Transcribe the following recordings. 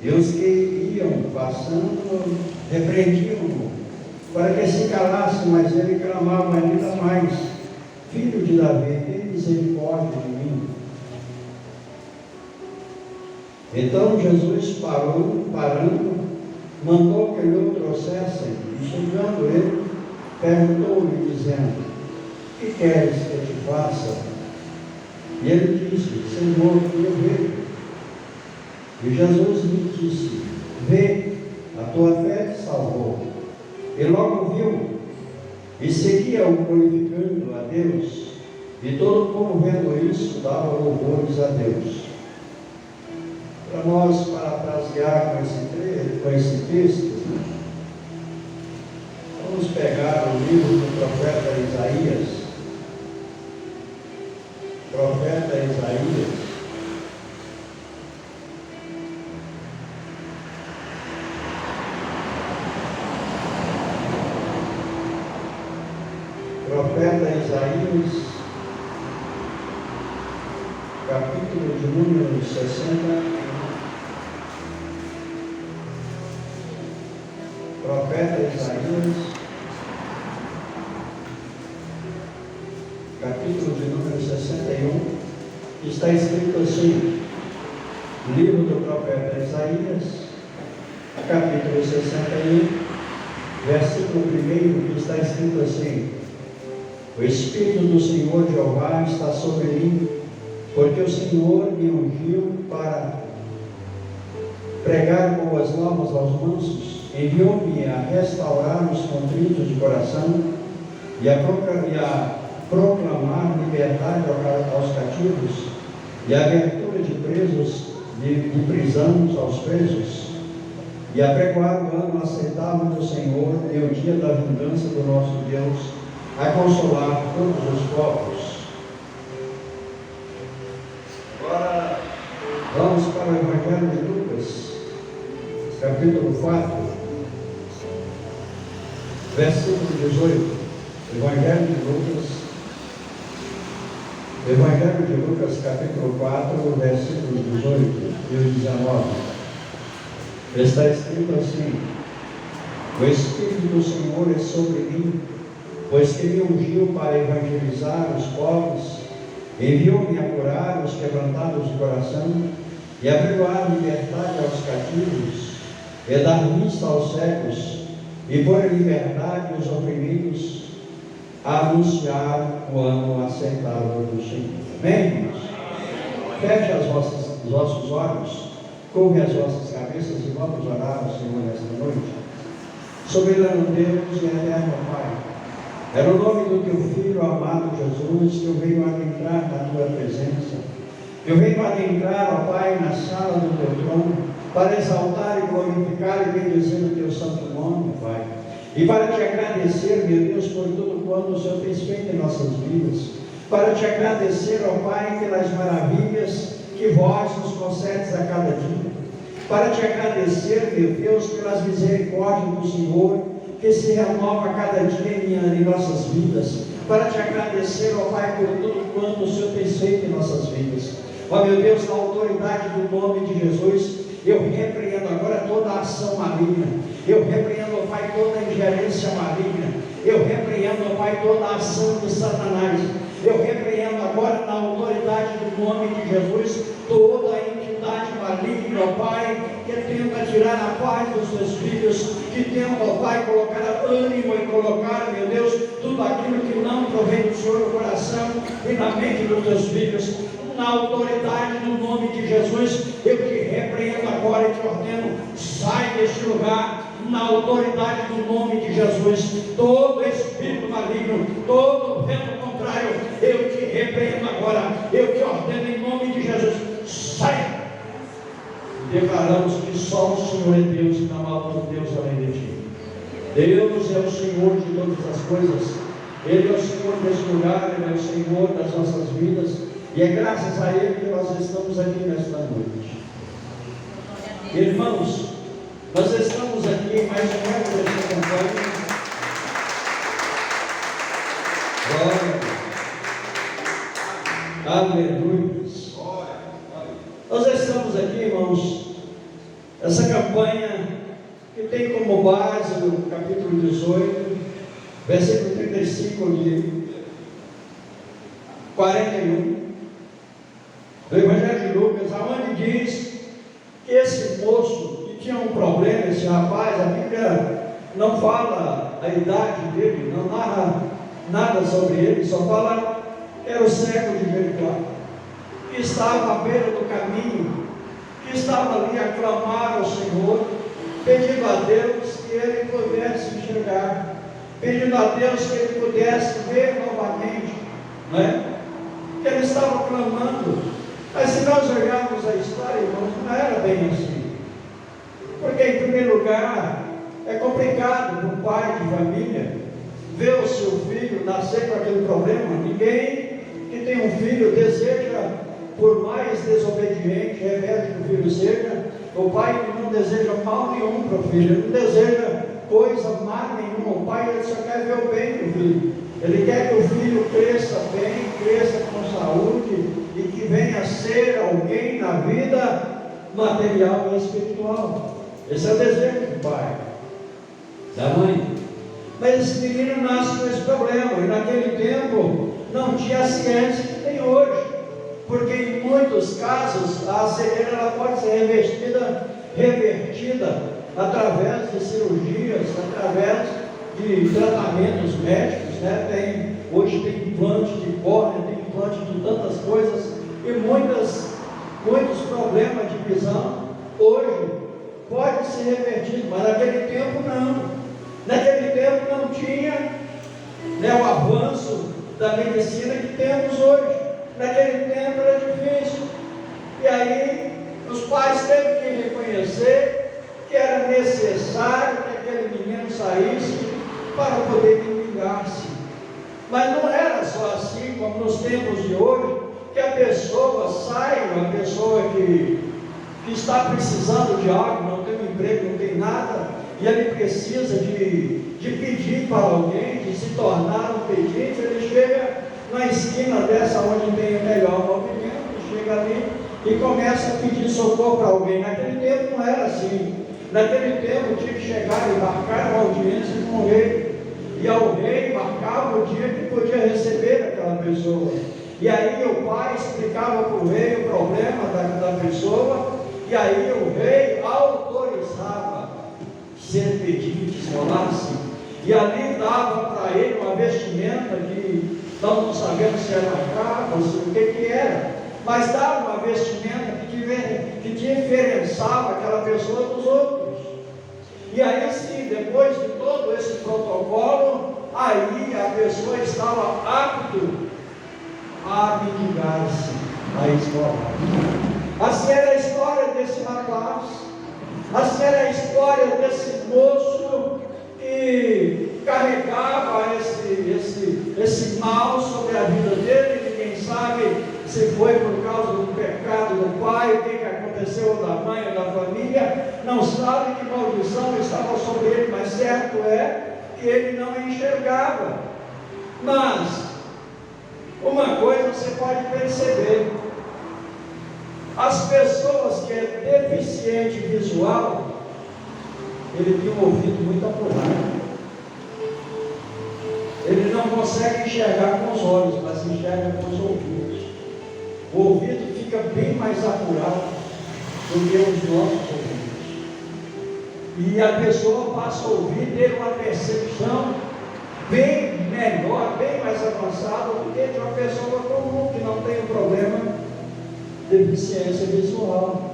E os que iam passando repreendiam-no, para que se calasse, mas ele clamava ainda mais: Filho de Davi, tem misericórdia de mim. Então Jesus parando, mandou que lhe o trouxessem, e chegando ele, perguntou-lhe, dizendo: Que queres que eu te faça? E ele disse: Senhor, eu vejo. E Jesus lhe disse: Vê, a tua fé te salvou. E logo viu, e seguia-o glorificando a Deus, e todo o povo vendo isso, dava louvores a Deus. Para nós parafrasear com esse texto, vamos pegar o livro do profeta Isaías. Profeta Isaías. Profeta Isaías, capítulo de número 60. Profeta Isaías, capítulo de número 61, está escrito assim, livro do profeta Isaías, capítulo 61, versículo 1, que está escrito assim: O Espírito do Senhor Jeová está sobre mim, porque o Senhor me ungiu para pregar boas novas aos mansos, enviou-me a restaurar os contritos de coração e a proclamar liberdade aos cativos e a abertura de prisões aos presos, e a pregoar o ano aceitável do Senhor e o dia da vingança do nosso Deus, a consolar todos os povos. Agora vamos para o Evangelho de Lucas, capítulo 4, versículo 18. Evangelho de Lucas, capítulo 4, versículos 18 e 19. Está escrito assim: O Espírito do Senhor é sobre mim, pois que me ungiu para evangelizar os pobres, enviou-me a curar os quebrantados de coração, e a pregoar liberdade aos cativos, e dar vista aos cegos, e pôr em liberdade os oprimidos, a anunciar o ano aceitável do Senhor. Amém, irmãos? Feche os vossos olhos, curve as vossas cabeças e vamos orar ao Senhor nesta noite. Soberano Deus e eterno Pai, é no nome do Teu Filho amado Jesus que eu venho adentrar na Tua presença. Eu venho adentrar, ó Pai, na sala do Teu trono, para exaltar e glorificar e bendizer o Teu santo nome, Pai. E para Te agradecer, meu Deus, por tudo quanto o Senhor fez feito em nossas vidas. Para Te agradecer, ó Pai, pelas maravilhas que Vós nos concedes a cada dia. Para Te agradecer, meu Deus, pelas misericórdias do Senhor, que se renova a cada dia em nossas vidas. Para Te agradecer, ó Pai, por tudo quanto o Senhor fez feito em nossas vidas. Ó meu Deus, na autoridade do nome de Jesus, eu repreendo agora toda a ação maligna. Eu repreendo, ó Pai, toda a ingerência maligna. Eu repreendo, ó Pai, toda a ação de Satanás. Eu repreendo agora, na autoridade do nome de Jesus, toda a entidade maligna, ó Pai, que tenta tirar a paz dos Teus filhos, que tenta, ó Pai, colocar ânimo e colocar, meu Deus, tudo aquilo que não provém do Senhor no coração e na mente dos Teus filhos. Na autoridade do nome de Jesus, eu te repreendo agora e te ordeno: sai deste lugar. Na autoridade do nome de Jesus, todo espírito maligno, todo vento contrário, eu te repreendo agora. Eu te ordeno em nome de Jesus: sai. Declaramos que só o Senhor é Deus e não há outro Deus além de ti. Deus é o Senhor de todas as coisas. Ele é o Senhor desse lugar, Ele é o Senhor das nossas vidas. E é graças a Ele que nós estamos aqui nesta noite. Irmãos, nós estamos aqui em mais um ano desta campanha. Glória. Aleluia. Nós estamos aqui, irmãos, Essa campanha que tem como base o capítulo 18, versículo 35 de 41, do Evangelho de Lucas, aonde diz que esse moço que tinha um problema, esse rapaz, a Bíblia não fala a idade dele, não narra nada sobre ele, só fala que era o cego de Jericó, que estava à beira do caminho, que estava ali a clamar ao Senhor, pedindo a Deus que ele pudesse enxergar, pedindo a Deus que ele pudesse ver novamente, não é? Que ele estava clamando. Mas se nós olharmos a história, irmãos, não era bem assim. Porque, em primeiro lugar, é complicado para um pai de família ver o seu filho nascer com aquele problema. Ninguém que tem um filho deseja, por mais desobediente, rebelde que o filho seja, o pai não deseja mal nenhum para o filho, ele não deseja coisa má nenhuma. O pai ele só quer ver o bem do filho. Ele quer que o filho cresça bem, cresça com saúde e que venha a ser alguém na vida material e espiritual. Esse é o desejo do pai, da mãe. Mas esse menino nasce com esse problema, e naquele tempo não tinha a ciência que tem hoje, porque em muitos casos a cegueira ela pode ser revertida através de cirurgias, através de tratamentos médicos, né? Hoje tem implante de córnea, tem implante de tantas coisas, e muitos problemas de visão hoje pode ser revertido, mas naquele tempo não. Naquele tempo não tinha, né, o avanço da medicina que temos hoje. Naquele tempo era difícil. E aí os pais teve que reconhecer que era necessário que aquele menino saísse para poder vingar-se. Mas não era só assim como nos tempos de hoje, que a pessoa sai, uma pessoa que está precisando de algo, não tem um emprego, não tem nada, e ele precisa de pedir para alguém, de se tornar um pedinte. Ele chega na esquina dessa onde tem o melhor movimento, chega ali e começa a pedir socorro para alguém. Naquele tempo não era assim. Naquele tempo tinha que chegar e marcar uma audiência com o rei, e ao rei marcava o dia que podia receber aquela pessoa, e aí o pai explicava para o rei o problema da pessoa, e aí o rei autorizava ser pedido, esmolar-se, e ali dava para ele uma vestimenta que não sabemos se era uma capa, o que era, mas dava uma vestimenta que diferenciava aquela pessoa dos outros. E aí sim, depois de todo esse protocolo, aí a pessoa estava apto a vingar-se, a esmolar. Assim era a história desse rapaz, assim era a história desse moço que carregava esse mal sobre a vida dele. Ninguém sabe se foi por causa do pecado do pai, o que aconteceu, da mãe ou da família, não sabe que maldição estava sobre ele, mas certo é que ele não enxergava. Mas uma coisa você pode perceber: as pessoas que é deficiente visual, ele tem um ouvido muito apurado, ele não consegue enxergar com os olhos, mas enxerga com os ouvidos. O ouvido fica bem mais apurado do que os nossos ouvidos, e a pessoa passa a ouvir, ter uma percepção bem melhor, bem mais avançada do que de uma pessoa comum que não tem um problema de deficiência visual.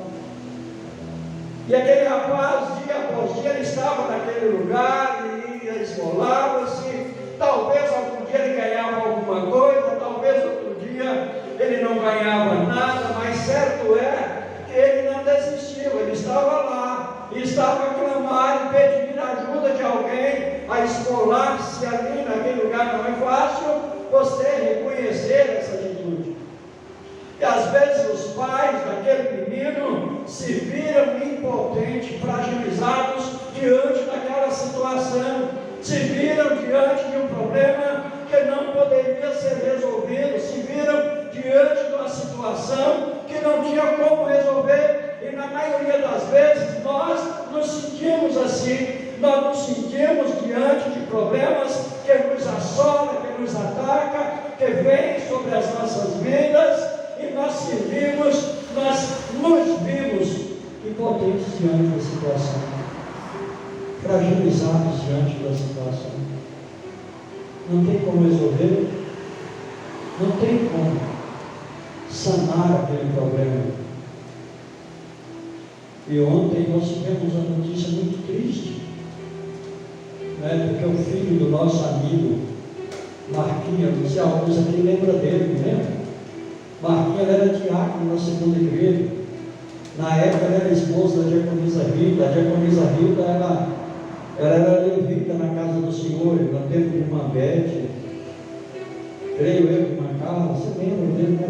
E aquele rapaz, dia após dia, ele estava naquele lugar e ia, esmolava-se. Talvez algum dia ele ganhava alguma coisa, talvez outro dia ele não ganhava nada, mas certo é que ele não desistiu, ele estava lá, e estava a clamar e pedindo ajuda de alguém, a esmolar-se ali naquele lugar. Não é fácil você reconhecer essa atitude. E às vezes os pais daquele menino se viram impotentes, fragilizados diante daquela situação, se viram diante de um problema que não poderia ser resolvido, se viram diante de uma situação que não tinha como resolver. E na maioria das vezes nós nos sentimos assim. Nós nos sentimos diante de problemas que nos assolam, que nos atacam, que vêm sobre as nossas vidas, e nós nos vimos impotentes diante da situação, fragilizados diante da situação. Não tem como resolver, não tem como sanar aquele problema. E ontem nós tivemos uma notícia muito triste, né? Porque o filho do nosso amigo Marquinhos, não sei alguns aqui lembram dele, né? Marquinhos era diácono na segunda igreja. Na época ela era esposa da diaconisa Rita. A diaconisa Rita ela era levita na casa do Senhor, no tempo de irmã Bete, creio eu, irmã Carla, você lembra dele, né?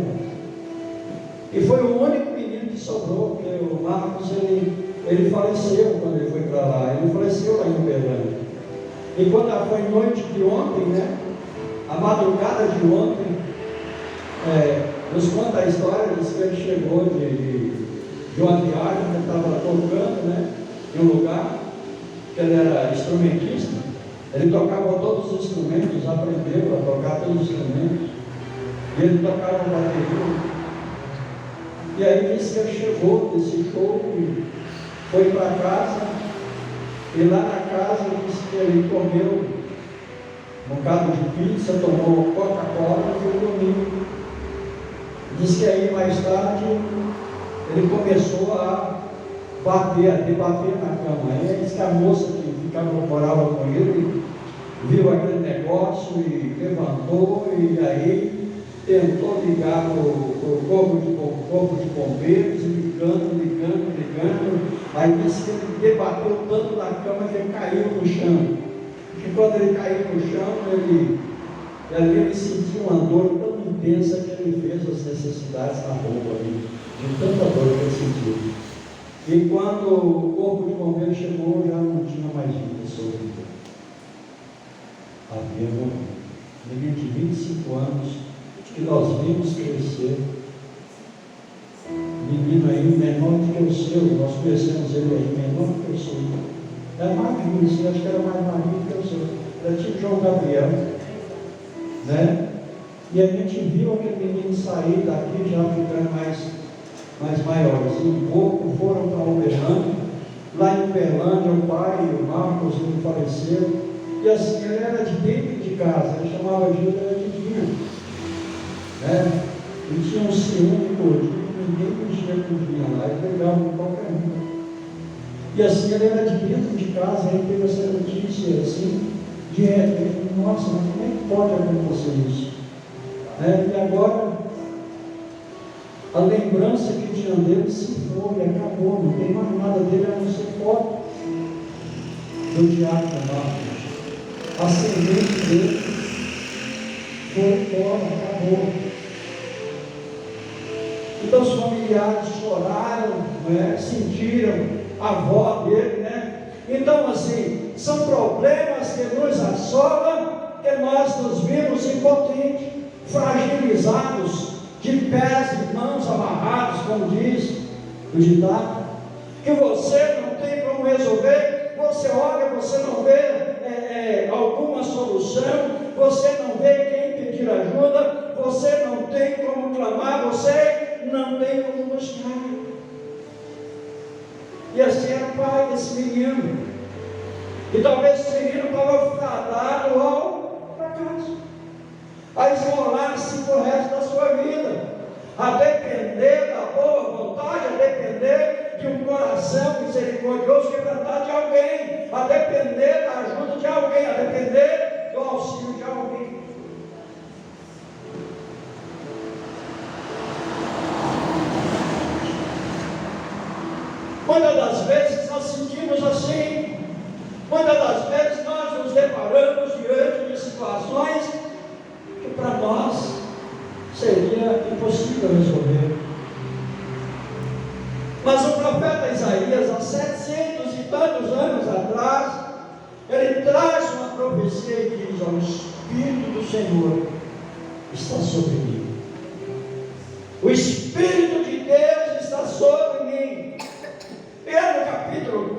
E foi o único menino que sobrou, porque o Marcos ele faleceu quando ele foi para lá. Ele faleceu lá em Uberlândia. E quando foi noite de ontem, né? A madrugada de ontem, nos conta a história, diz que ele chegou de uma viagem, ele estava tocando, né? Em um lugar, que ele era instrumentista. Ele tocava todos os instrumentos, aprendeu a tocar todos os instrumentos. E ele tocava bateria. E aí disse que ele chegou desse show e foi para casa, e lá na casa disse que ele comeu um bocado de pizza, tomou Coca-Cola e foi dormir. Diz que aí mais tarde ele começou a debater na cama. Aí diz que a moça que morava com ele viu aquele negócio e levantou, e aí tentou ligar o corpo de bombeiros, ligando. Aí disse que ele debateu tanto na cama que ele caiu no chão. E quando ele caiu no chão, ele sentiu uma dor tão intensa que ele fez as necessidades na roupa ali, de tanta dor que ele sentiu. E quando o corpo de bombeiro chegou, já não tinha mais vida sobre ele. Havia morrido. Menino de 25 anos, que nós vimos crescer, menino aí, menor do que o seu, nós conhecemos ele aí, menor do que o seu, era mais vinho, acho que era mais marinho do que o seu, era tipo João Gabriel, né? E a gente viu aquele menino sair daqui, já ficando mais maiores, e um pouco foram para Uberlândia. Lá em Uberlândia, o pai e o Marcos ele faleceram, e assim, ele era de dentro de casa, ele chamava Gilda, era de vinho. Ele tinha um ciúme gordinho, ninguém mexia com vinho lá, ele pegava com qualquer um. E assim, ele era de dentro de casa, ele teve essa notícia assim, de repente, nossa, mas como é que pode acontecer isso? E agora, a lembrança que tinha dele se foi, acabou, não tem mais nada dele a não ser foto do diácono Marcos. A semente dele foi embora, acabou. Então os familiares choraram, sentiram a voz dele, né? Então assim, são problemas que nos assolam, que nós nos vimos impotentes, fragilizados, de pés e mãos amarrados, como diz o ditado, que você não tem como resolver, você olha, você não vê alguma solução, você não vê quem pedir ajuda, você não tem como clamar, você não tem como buscar. E assim era o pai desse menino, e talvez esse menino estava fadado ao fracasso, a esmolar-se por resto da sua vida, a depender da boa vontade, a depender de um coração misericordioso quebrantado de alguém, a depender da ajuda de alguém, a depender do auxílio de alguém. Muitas das vezes nós sentimos assim, muitas das vezes nós nos deparamos diante de situações que para nós seria impossível resolver. Mas o profeta Isaías, há 700 e tantos anos atrás, ele traz uma profecia e diz: o Espírito do Senhor está sobre mim. O Espírito de Deus está sobre mim.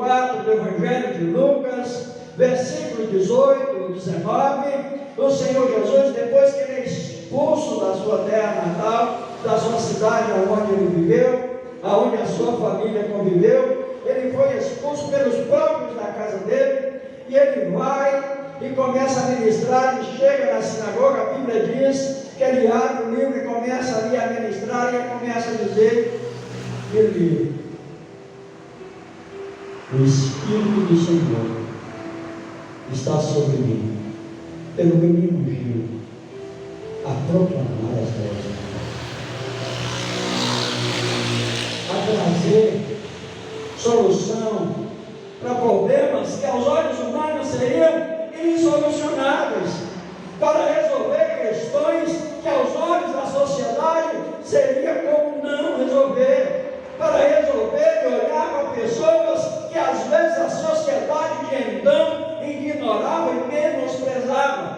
4 do Evangelho de Lucas, versículo 18 e 19, o Senhor Jesus, depois que ele é expulso da sua terra natal, da sua cidade onde ele viveu, aonde a sua família conviveu, ele foi expulso pelos próprios da casa dele, e ele vai e começa a ministrar, e chega na sinagoga. A Bíblia diz que ele abre o livro e começa ali a ministrar, e começa a dizer, ele, o Espírito do Senhor está sobre mim, pelo que me ungiu a proclamar as boas novas, a trazer solução para problemas que aos olhos humanos seriam insolucionáveis, para resolver questões que aos olhos da sociedade seria como não resolver, para resolver e olhar para pessoas que às vezes a sociedade de então ignorava e menosprezava.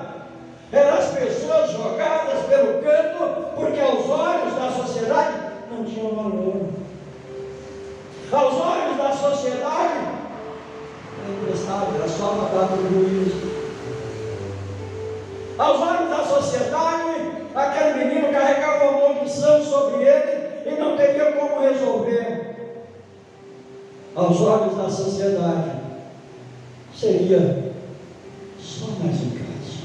Eram as pessoas jogadas pelo canto porque aos olhos da sociedade não tinham valor. Aos olhos da sociedade era emprestado, era só matado no juízo. Aos olhos da sociedade, aquele menino carregava uma maldição sobre ele e não teria como resolver. Aos olhos da sociedade, seria só mais um caso.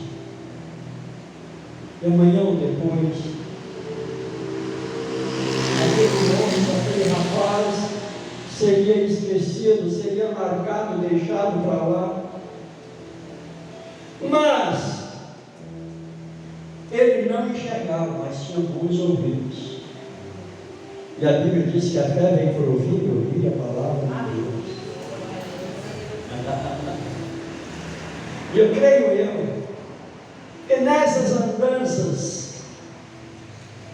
E amanhã ou depois, aquele homem, aquele rapaz, seria esquecido, seria largado, deixado para lá. Mas ele não enxergava, mas tinha bons ouvidos. E a Bíblia diz que a fé vem por ouvir e ouvir a palavra de Deus. E eu creio que nessas andanças,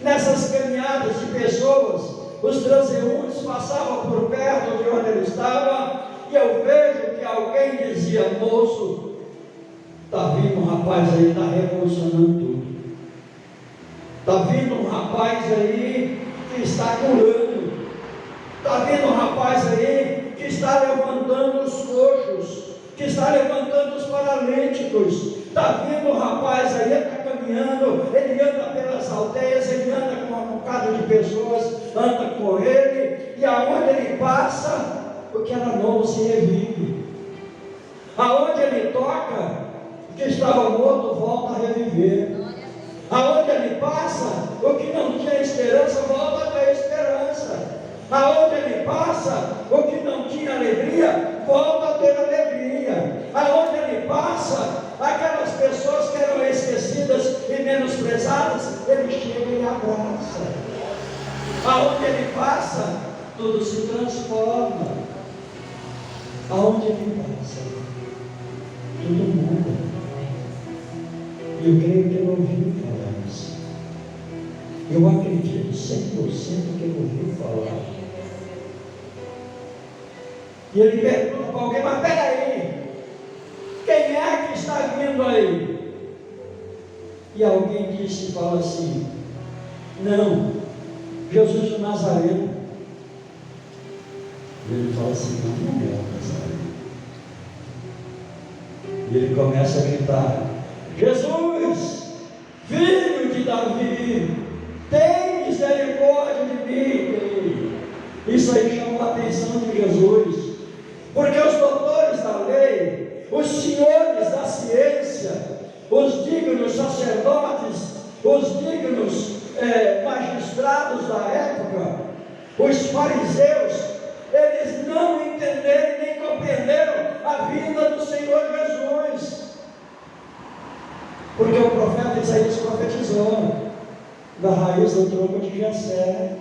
nessas caminhadas de pessoas, os transeuntes passavam por perto de onde ele estava, e eu vejo que alguém dizia: moço, está vindo um rapaz aí, está revolucionando tudo. Está vindo um rapaz aí que está curando. Está vindo um rapaz aí que está levantando os coxos, que está levantando os paralíticos. Está vindo um rapaz aí, ele está caminhando, ele anda pelas aldeias, ele anda com um bocado de pessoas, anda com ele, e aonde ele passa, o que era novo se revive. Aonde ele toca, o que estava morto volta a reviver. Aonde ele passa, o que não tinha esperança volta a ter esperança. Aonde ele passa, o que não tinha alegria volta a ter alegria. Aonde ele passa, aquelas pessoas que eram esquecidas e menosprezadas, ele chega e abraça. Aonde ele passa, tudo se transforma. Aonde ele passa, tudo muda. Eu creio que ele ouviu falar isso. Eu acredito 100% que ele ouviu falar. E ele pergunta para alguém: mas peraí, quem é que está vindo aí? E alguém disse e fala assim: não, Jesus de Nazaré. E ele fala assim: não é Nazaré. E ele começa a gritar: Jesus, filho de Davi, tem misericórdia de mim. Isso aí chamou a atenção de Jesus, porque os doutores da lei, os senhores da ciência, os dignos sacerdotes, os dignos magistrados da época, os fariseus, eles não entenderam nem compreenderam a vinda do Senhor Jesus. Porque o profeta Isaías profetizou da raiz do tronco de Jessé,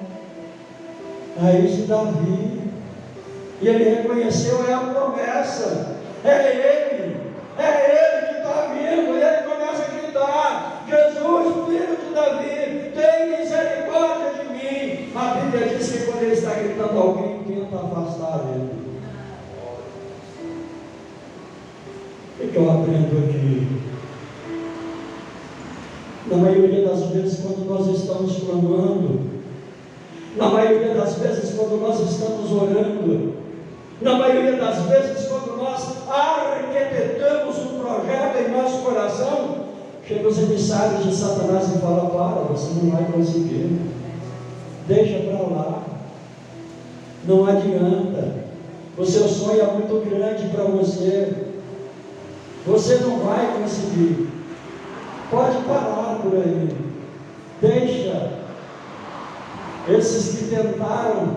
raiz de Davi, e ele reconheceu a promessa. É ele que está vindo. E ele começa a gritar: Jesus, filho de Davi, tem misericórdia de mim. A Bíblia diz que quando ele está gritando, alguém tenta afastar ele. O que eu aprendo aqui? Na maioria das vezes, quando nós estamos clamando, na maioria das vezes, quando nós estamos orando, na maioria das vezes, Chega os emissários de Satanás e fala: para, você não vai conseguir, deixa para lá, não adianta, o seu sonho é muito grande para você não vai conseguir, pode parar por aí, deixa. Esses que tentaram,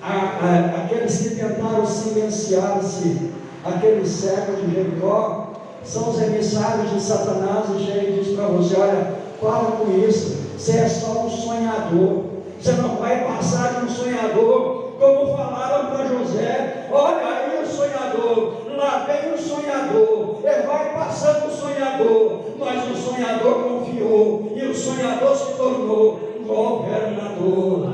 aqueles que tentaram silenciar-se, aquele cego de Jericó, são os emissários de Satanás, e ele diz para você: olha, para com isso, você é só um sonhador, você não vai passar de um sonhador, como falaram para José: olha aí o sonhador, lá vem o sonhador, ele vai passando o sonhador, mas o sonhador confiou, e o sonhador se tornou governador.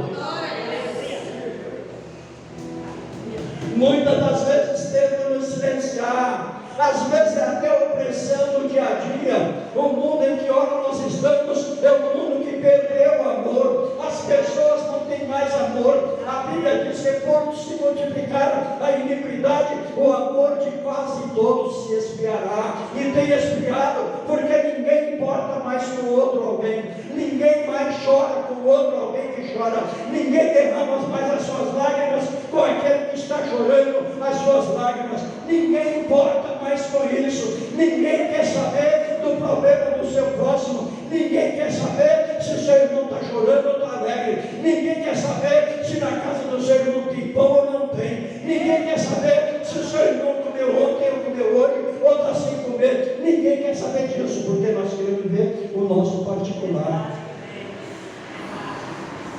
Muitas das vezes tentam nos silenciar, às vezes é até a opressão do dia a dia. O mundo em que ora nós estamos é um mundo que perdeu o amor, as pessoas não têm mais amor. A Bíblia diz que por se multiplicar a iniquidade, o amor de quase todos se esfriará, e tem esfriado, porque ninguém importa mais com o outro alguém, ninguém mais chora com o outro alguém que chora, ninguém derrama mais as suas lágrimas com aquele que está chorando as suas lágrimas, ninguém importa mais com isso, ninguém quer saber do problema do seu próximo, ninguém quer saber se o seu irmão está chorando ou está alegre, ninguém quer saber se na casa do seu irmão tem pão ou não tem, ninguém quer saber se o seu irmão comeu ontem ou comeu hoje ou está sem comer, ninguém quer saber disso, porque nós queremos ver o nosso particular.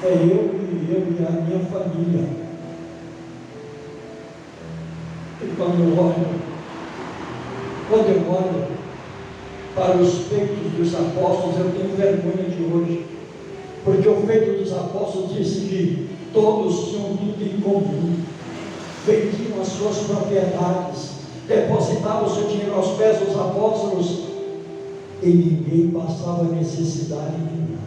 É eu e a minha família. E quando eu olho para os feitos dos apóstolos, eu tenho vergonha de hoje, porque o feito dos apóstolos disse que todos tinham tudo em comum, vendiam as suas propriedades, depositavam o seu dinheiro aos pés dos apóstolos, e ninguém passava necessidade nenhuma.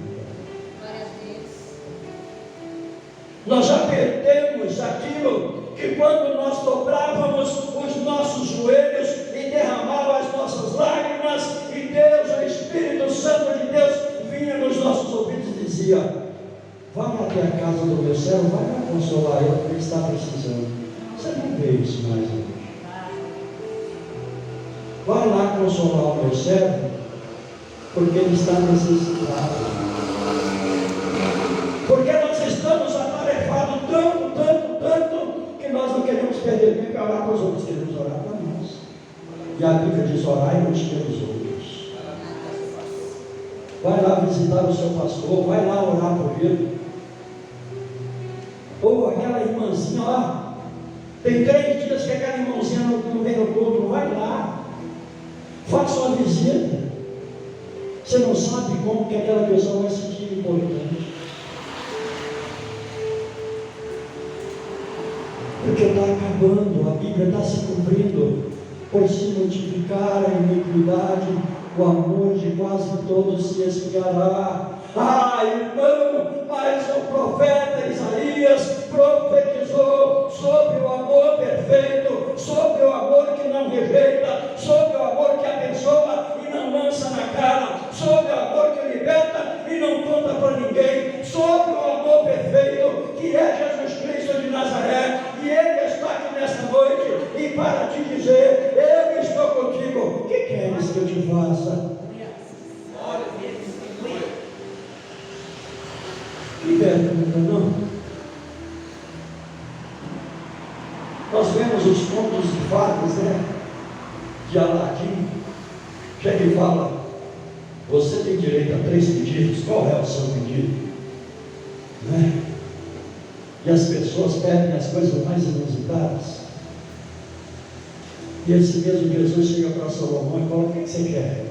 Nós já perdemos aquilo que, quando nós dobrávamos os nossos joelhos e derramávamos as nossas lágrimas, e Deus, o Espírito Santo de Deus, vinha nos nossos ouvidos e dizia: vai até a casa do meu servo, vai lá consolar ele, porque ele está precisando. Você não vê isso mais hoje. Vai lá consolar o meu servo, porque ele está necessitado. Porque nós estamos atarefados tanto, que nós não queremos perder tempo para orar para os outros, queremos orar para nós. E a Bíblia diz: orar e uns pelos outros. Vai lá visitar o seu pastor, vai lá orar por ele. Ou aquela irmãzinha lá, tem 3 dias que aquela irmãzinha não vem no culto, vai lá, faça uma visita. Você não sabe como que aquela pessoa vai se sentir importante. Porque está acabando, a Bíblia está se cumprindo. Por se multiplicar a iniquidade, o amor de quase todos se esfriará. Ah, irmão, mas o profeta Isaías profetizou sobre o amor perfeito, sobre o amor que não rejeita, sobre o amor que abençoa e não lança na cara, sobre o amor que liberta e não conta para ninguém, sobre o amor perfeito que é Jesus Cristo de Nazaré. E Ele está aqui nesta noite e para te dizer: eu estou contigo. O que queres que eu te faça? Que pergunta, não? Nós vemos os contos de fadas, de Aladim. Chega e fala: você tem direito a 3 pedidos, qual é o seu pedido? E as pessoas pedem as coisas mais inusitadas. E esse mesmo Jesus chega para Salomão e fala: o que você quer?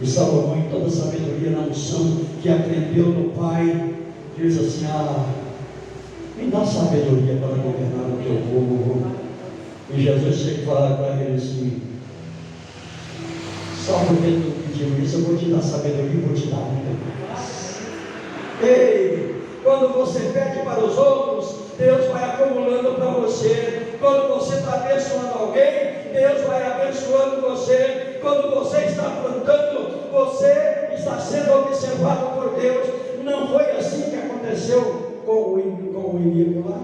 E Salomão, em toda a sabedoria, na unção que aprendeu do Pai, diz assim: me dá sabedoria para governar o teu povo. E Jesus chega e fala para ele assim: só porque tu pediu isso, eu vou te dar sabedoria e vou te dar muita paz. Ei! Quando você pede para os outros, Deus vai acumulando para você. Quando você está abençoando alguém, Deus vai abençoando você. Quando você está plantando, você está sendo observado por Deus. Não foi assim que aconteceu com o inimigo lá?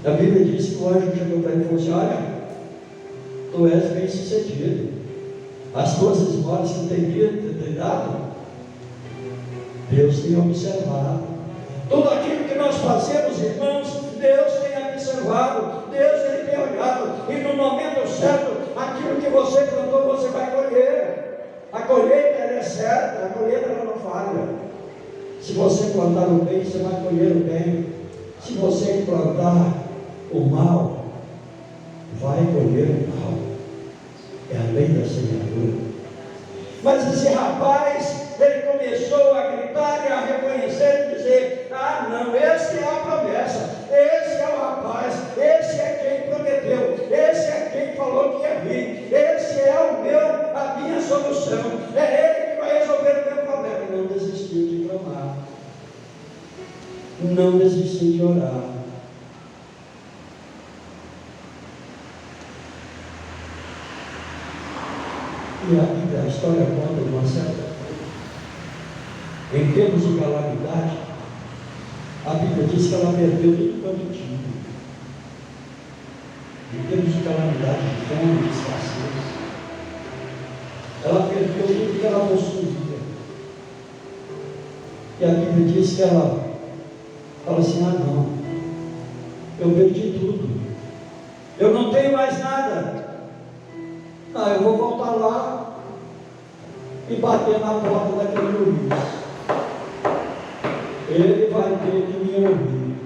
A Bíblia diz que o anjo chegou para ele e falou assim: olha, tu és bem sucedido, as tuas esmolas que tem dado, Deus tem observado. Tudo aquilo que nós fazemos, irmãos, Deus tem observado, Deus ele tem olhado, e no momento certo, aquilo que você plantou, você vai colher. A colheita ela é certa, a colheita ela não falha. Se você plantar o bem, você vai colher o bem. Se você plantar o mal, vai colher o mal. É a lei da semeadura. Mas esse rapaz, ele começou a gritar e a reconhecer e dizer: ah não, esse é a promessa, esse é o rapaz, esse é quem prometeu, esse é quem falou que ia vir, esse é a minha solução, é ele que vai resolver o meu problema. E não desistiu de clamar, não desistiu de orar. E a história conta de uma certa, em termos de calamidade, a Bíblia diz que ela perdeu tudo quanto tinha. Em termos de calamidade, de fome, de escassez, ela perdeu tudo que ela possuía. E a Bíblia diz que ela fala assim: ah não, eu perdi tudo, eu não tenho mais nada. Não, eu vou voltar lá e bater na porta daquele juiz. Ele vai ter que me ouvir.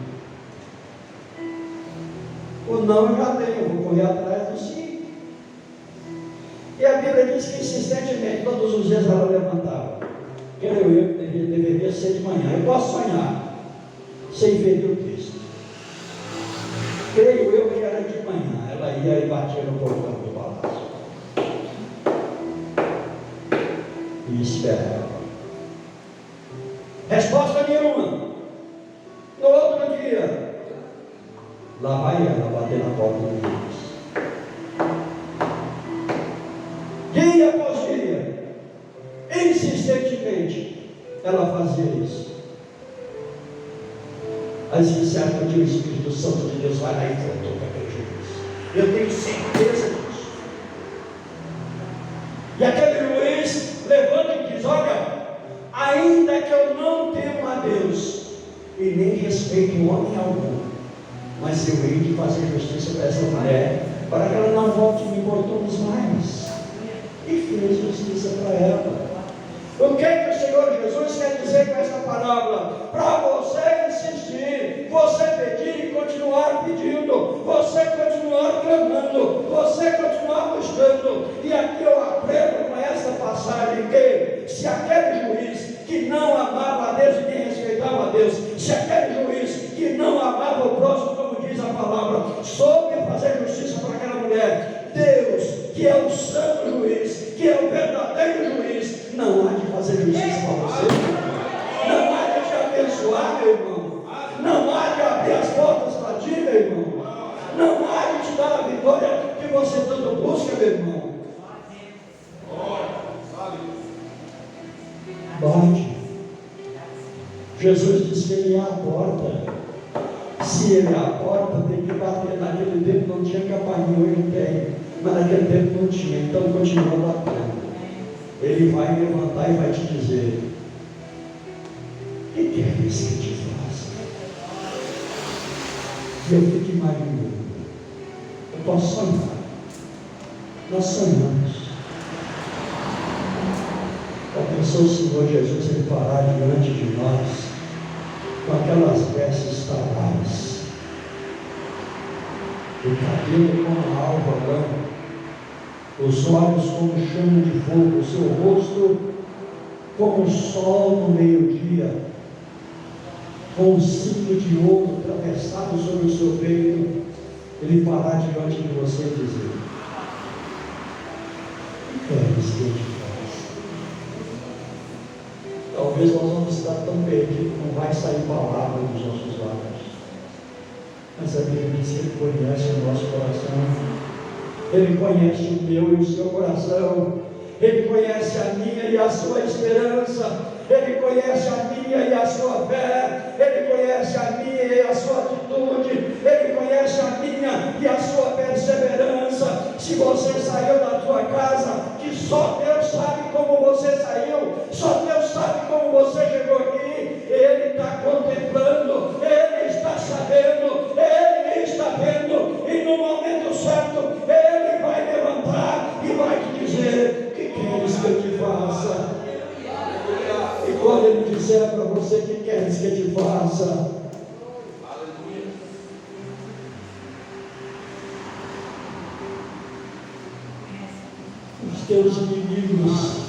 O não eu já tenho, eu vou correr atrás do sim. E a Bíblia diz que insistentemente, todos os dias ela levantava. Creio eu que deveria ser de manhã. Eu posso sonhar, sem ver o texto. Creio eu que era de manhã. Ela ia e batia no portão do palácio e esperava. Resposta nenhuma. No outro dia, lá vai ela bater na porta do juiz. Dia após dia, insistentemente, ela fazia isso. Aí, certo dia, o Espírito Santo de Deus vai lá e tratou com aquele juiz. Eu tenho certeza disso. E aquele juiz levanta e diz: olha, ainda que eu não temo a Deus e nem respeito homem algum, mas eu hei de fazer justiça para essa mulher, para que ela não volte e me importunes mais. E fez justiça para ela. O que o Senhor Jesus quer dizer com essa parábola? Para você insistir, você pedir e continuar pedindo, você continuar clamando, você continuar buscando. E aqui eu aprendo com essa passagem que, se aquele juiz que não amava a Deus e nem respeitava a Deus, se aquele juiz que não amava o próximo, como diz a palavra, soube fazer justiça para aquela mulher, Deus, que é o santo juiz, que é o verdadeiro juiz, não há de fazer justiça para você, não há de te abençoar, meu irmão, não há de abrir as portas para ti, meu irmão, não há de te dar a vitória que você tanto busca, meu irmão. Bate. Jesus disse que ele é a porta. Se ele é a porta, tem que bater. Naquele tempo não tinha campainha, hoje não tem, mas naquele tempo não tinha, então continua batendo. Ele vai levantar e vai te dizer: o que é isso que te faz? E eu fico imaginando, eu posso sonhar, nós sonhamos. Já pensou o Senhor Jesus ele parar diante de nós com aquelas vestes talares, o cabelo como a alva branca, os olhos como chama de fogo, o seu rosto como o sol no meio-dia, com um cinto de ouro atravessado sobre o seu peito, ele parar diante de você e dizer: o que é isso que ele faz? Talvez nós vamos estar tão perdidos que não vai sair palavra dos nossos lábios, mas a Bíblia diz que ele conhece o nosso coração Ele conhece o meu e o seu coração. Ele conhece a minha e a sua esperança. Ele conhece a minha e a sua fé. Ele conhece a minha e a sua atitude. Ele conhece a minha e a sua perseverança. Se você saiu da sua casa, que só Deus sabe como você saiu, só Deus sabe como você chegou aqui. Ele está contemplando, Ele está sabendo, Ele está vendo, e no momento certo Ele vai levantar e vai te dizer: que queres que eu te faça? E quando Ele disser para você: que queres que eu te faça? Os teus inimigos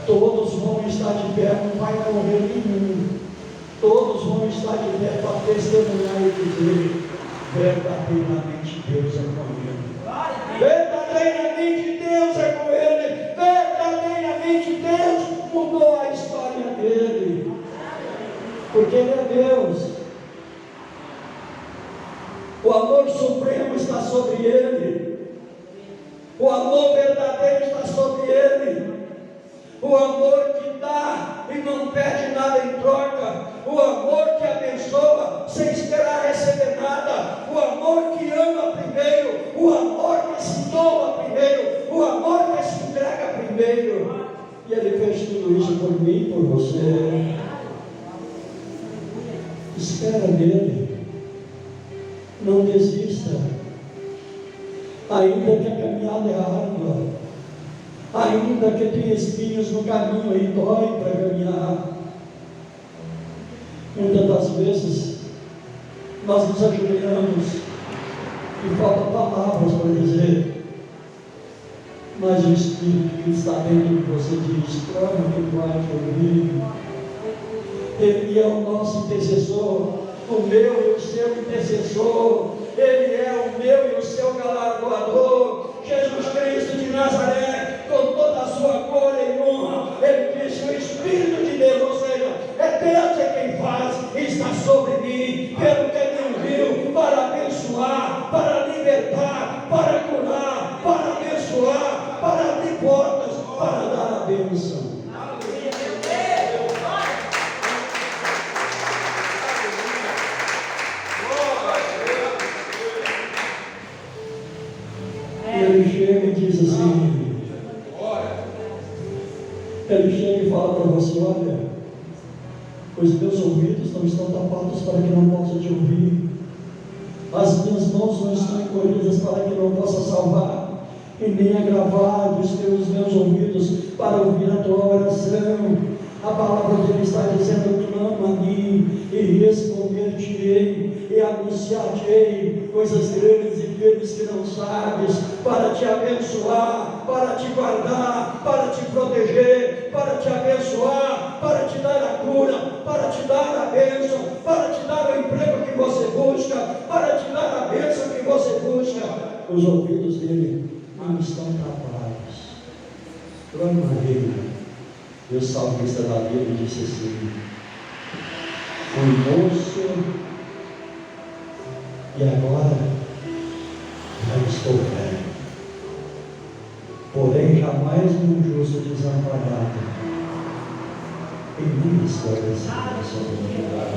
todos vão estar de pé, não vai morrer nenhum. Todos vão estar de pé para testemunhar e dizer: verdadeiramente Deus é com ele. Verdadeiramente Deus é com ele. Verdadeiramente Deus mudou a história dele. Porque Ele é Deus. O amor supremo está sobre ele. O amor verdadeiro está sobre ele. O amor que dá e não pede nada em troca. O amor que abençoa sem esperar receber nada. O amor que ama primeiro. O amor que se doa primeiro. O amor que se entrega primeiro. E Ele fez tudo isso por mim e por você. Espera nele. Não desista. Ainda que a caminhada é árdua, ainda que tenha espinhos no caminho e dói para caminhar, muitas das vezes nós nos ajoelhamos e faltam palavras para dizer, mas o Espírito que está dentro de você diz: clama que vai te ouvir. Ele é o nosso intercessor, o meu e o seu intercessor. Ele é o meu e o seu galardoador. Jesus Cristo de Nazaré, com toda a sua glória e honra, Ele disse: o Espírito de Deus, ou seja, é Deus quem faz, está sobre mim, pelo que me ungiu, para abençoar, para libertar, para curar, para abençoar, para abrir portas, para dar a bênção. Ele chega e diz assim, Ele chega e fala para você: olha, os meus ouvidos não estão tapados para que não possa te ouvir, as minhas mãos não estão encolhidas para que não possa salvar, e nem agravados os meus ouvidos para ouvir a tua oração. A palavra dele está dizendo: clama a mim e responder-te-ei e anunciar-te-ei coisas grandes e firmes que não sabes, para te abençoar, para te guardar, para te proteger, para te abençoar, para te dar a cura, para te dar a bênção, para te dar o emprego que você busca, para te dar a bênção que você busca. Os ouvidos dele não estão tapados. Clama a ele. E o salmista Davi disse assim: fui moço e agora já estou velho, porém jamais um justo desamparado, e nem esclarecimento sobre o lugar.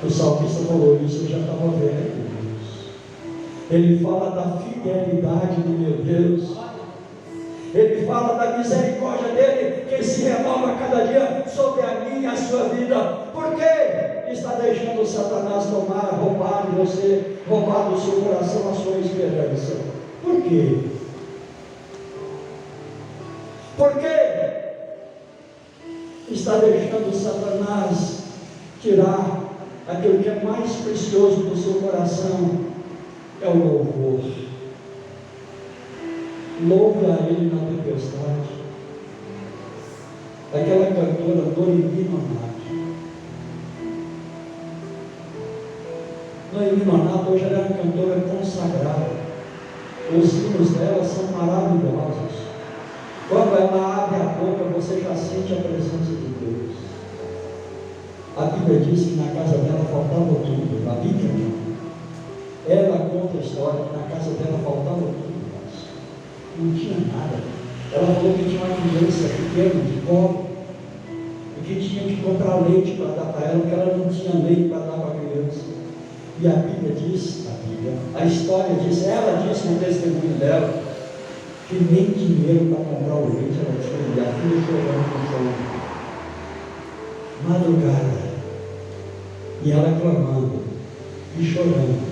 O salmista falou isso, eu já estava velho. Ele fala da fidelidade do meu Deus. Ele fala da misericórdia dele, que se renova cada dia sobre a minha e a sua vida. Por quê? Está deixando Satanás roubar de você, roubar do seu coração a sua esperança. Por quê? Por quê? Está deixando Satanás tirar aquilo que é mais precioso do seu coração, é o louvor. Louve a Ele na tempestade. Aquela cantora Noemi Nonato. Noemi Nonato hoje ela é uma cantora consagrada. Os hinos dela são maravilhosos. Quando ela abre a boca, você já sente a presença de Deus. A Bíblia diz que na casa dela faltava tudo. A Bíblia não. Ela conta a história que na casa dela faltava tudo, mas não tinha nada. Ela falou que tinha uma criança pequena, de pobre, e que tinha que comprar leite para dar para ela, porque ela não tinha leite para dar para a criança. E a Bíblia diz, a história diz, ela disse no testemunho dela, que nem dinheiro para comprar o leite ela tinha, e a filha chorando no chão. Madrugada, e ela clamando e chorando.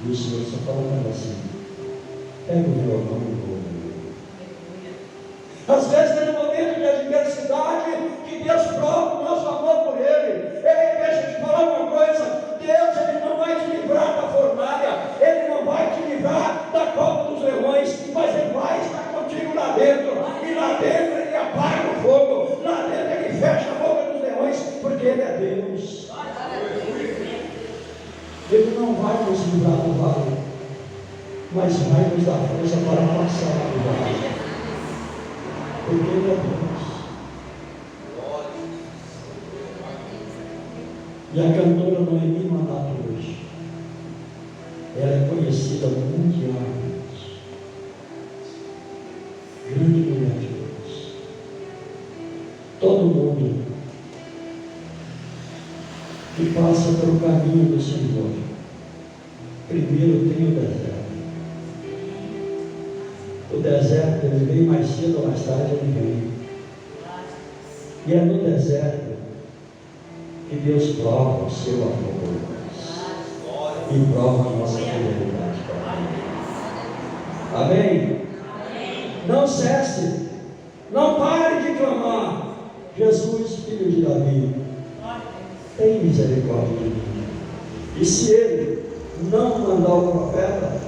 E o Senhor só falava assim: pega o violão e vou. Às vezes é no momento de adversidade que Deus prova o nosso amor por Ele. Deixa eu te falar uma coisa: Deus, Ele não vai te livrar da fornalha, Ele não vai te livrar da cova dos leões, mas Ele vai estar contigo lá dentro, e lá dentro Ele apaga o fogo, lá dentro Ele fecha a boca dos leões, porque Ele é Deus. Ele não vai nos livrar do vale, mas vai nos dar força para passar do vale, porque Ele é Deus. E a cantora Noemi Manato hoje, ela é conhecida mundialmente, grande mulher de Deus. Todo mundo que passa pelo caminho do Senhor, primeiro tem o deserto. O deserto, ele vem mais cedo ou mais tarde, ele vem. E é no deserto que Deus prova o seu amor e prova a nossa fidelidade para Ele. Amém? Não cesse, não pare de clamar: Jesus, filho de Davi, tem misericórdia de mim. E se Ele não mandar o profeta,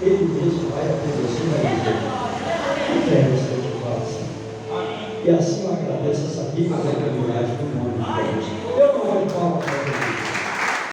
Ele mesmo vai oferecer a misericórdia. Que queres que eu te faça? E assim eu agradeço essa bíblia da caminhagem do nome